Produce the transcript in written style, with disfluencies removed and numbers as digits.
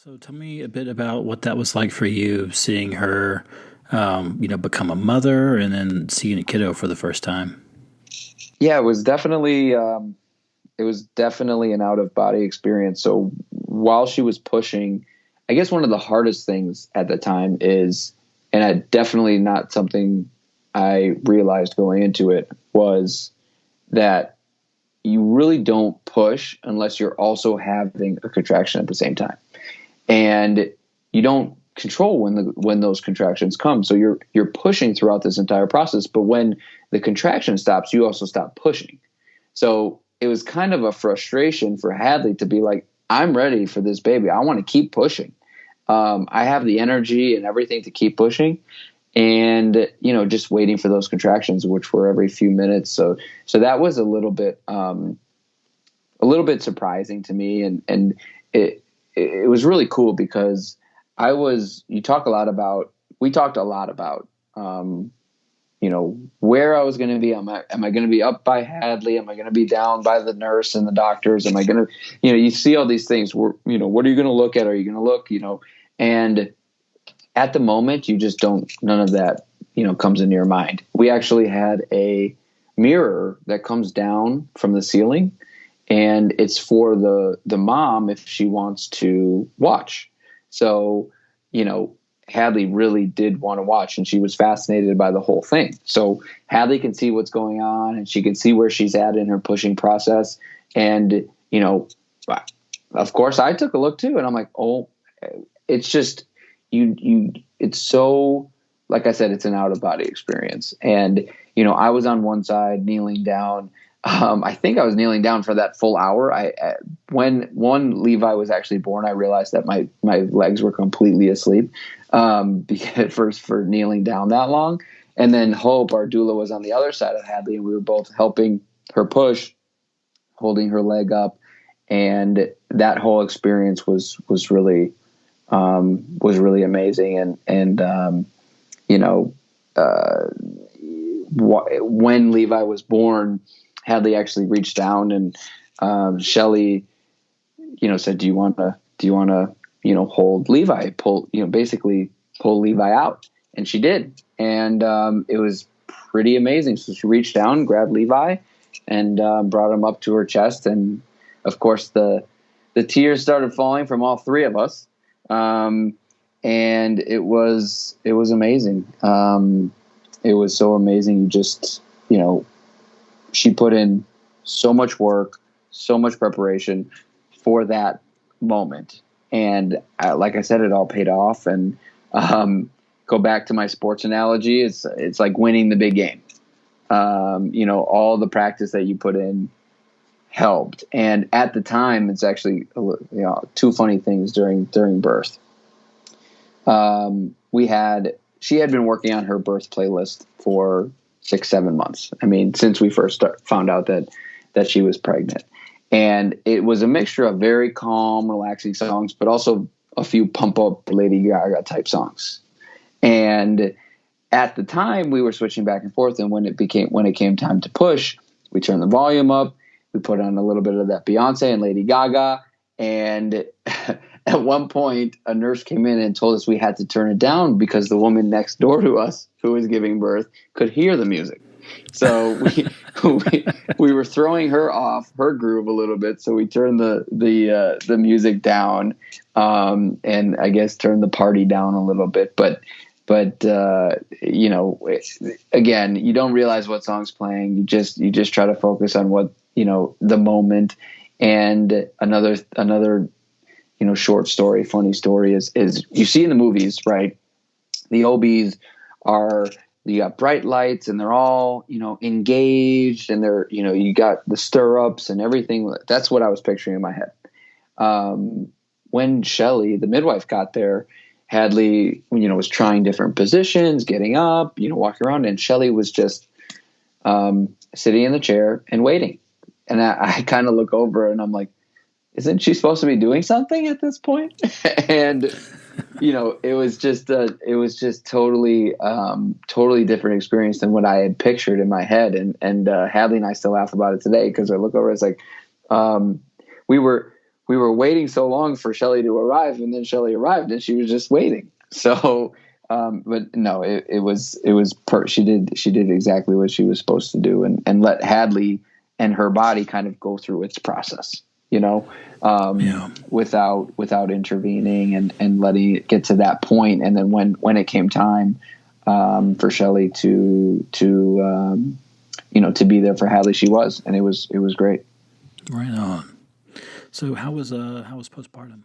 So tell me a bit about what that was like for you, seeing her, become a mother and then seeing a kiddo for the first time. Yeah, it was definitely an out of body experience. So while she was pushing, I guess one of the hardest things at the time is, and I definitely not something I realized going into it, was that you really don't push unless you're also having a contraction at the same time. And you don't control when those contractions come. So you're pushing throughout this entire process, but when the contraction stops, you also stop pushing. So it was kind of a frustration for Hadley to be like, I'm ready for this baby. I want to keep pushing. I have the energy and everything to keep pushing, and just waiting for those contractions, which were every few minutes. So that was a little bit surprising to me, and it was really cool because we talked a lot about, where I was going to be. Am I going to be up by Hadley? Am I going to be down by the nurse and the doctors? Am I going to, you see all these things where, what are you going to look at? Are you going to look, and at the moment you just don't, none of that, comes into your mind. We actually had a mirror that comes down from the ceiling, and it's for the mom if she wants to watch. So, Hadley really did want to watch, and she was fascinated by the whole thing. So Hadley can see what's going on, and she can see where she's at in her pushing process. And, of course I took a look too, and I'm like, oh, it's just, it's so, like I said, it's an out of body experience. And, I was on one side kneeling down. I think I was kneeling down for that full hour. When Levi was actually born, I realized that my legs were completely asleep, because for kneeling down that long. And then Hope, our doula, was on the other side of Hadley, and we were both helping her push, holding her leg up. And that whole experience was really amazing. When Levi was born, Hadley actually reached down, and Shelly, said, "Do you want to, hold Levi, basically pull Levi out?" And she did, and it was pretty amazing. So she reached down, grabbed Levi, and brought him up to her chest, and of course the tears started falling from all three of us, and it was amazing. It was so amazing. You just, she put in so much work, so much preparation for that moment. And like I said, it all paid off. And go back to my sports analogy, it's like winning the big game. All the practice that you put in helped. And at the time, it's actually, two funny things during birth. She had been working on her birth playlist for 6-7 months. I mean, since we first found out that she was pregnant. And it was a mixture of very calm, relaxing songs, but also a few pump up Lady Gaga type songs. And at the time we were switching back and forth. And when it came time to push, we turned the volume up. We put on a little bit of that Beyonce and Lady Gaga. And at one point, a nurse came in and told us we had to turn it down because the woman next door to us, who was giving birth, could hear the music. So we were throwing her off her groove a little bit. So we turned the music down, and I guess turned the party down a little bit. But again, you don't realize what song's playing. You just try to focus on what, the moment. And another short story, funny story is you see in the movies, right? The OBs you got bright lights, and they're all, engaged, and they're, you got the stirrups and everything. That's what I was picturing in my head. When Shelly, the midwife, got there, Hadley, was trying different positions, getting up, walking around, and Shelly was just sitting in the chair and waiting. And I kind of look over and I'm like, isn't she supposed to be doing something at this point? And, it was just totally different experience than what I had pictured in my head. And Hadley and I still laugh about it today, because I look over, it's like, we were we were waiting so long for Shelley to arrive, and then Shelley arrived and she was just waiting. So, but no, she did exactly what she was supposed to do, and let Hadley and her body kind of go through its process, without intervening and letting it get to that point. And then when it came time, for Shelley to be there for Hadley, she was, and it was great. Right on. So how was postpartum?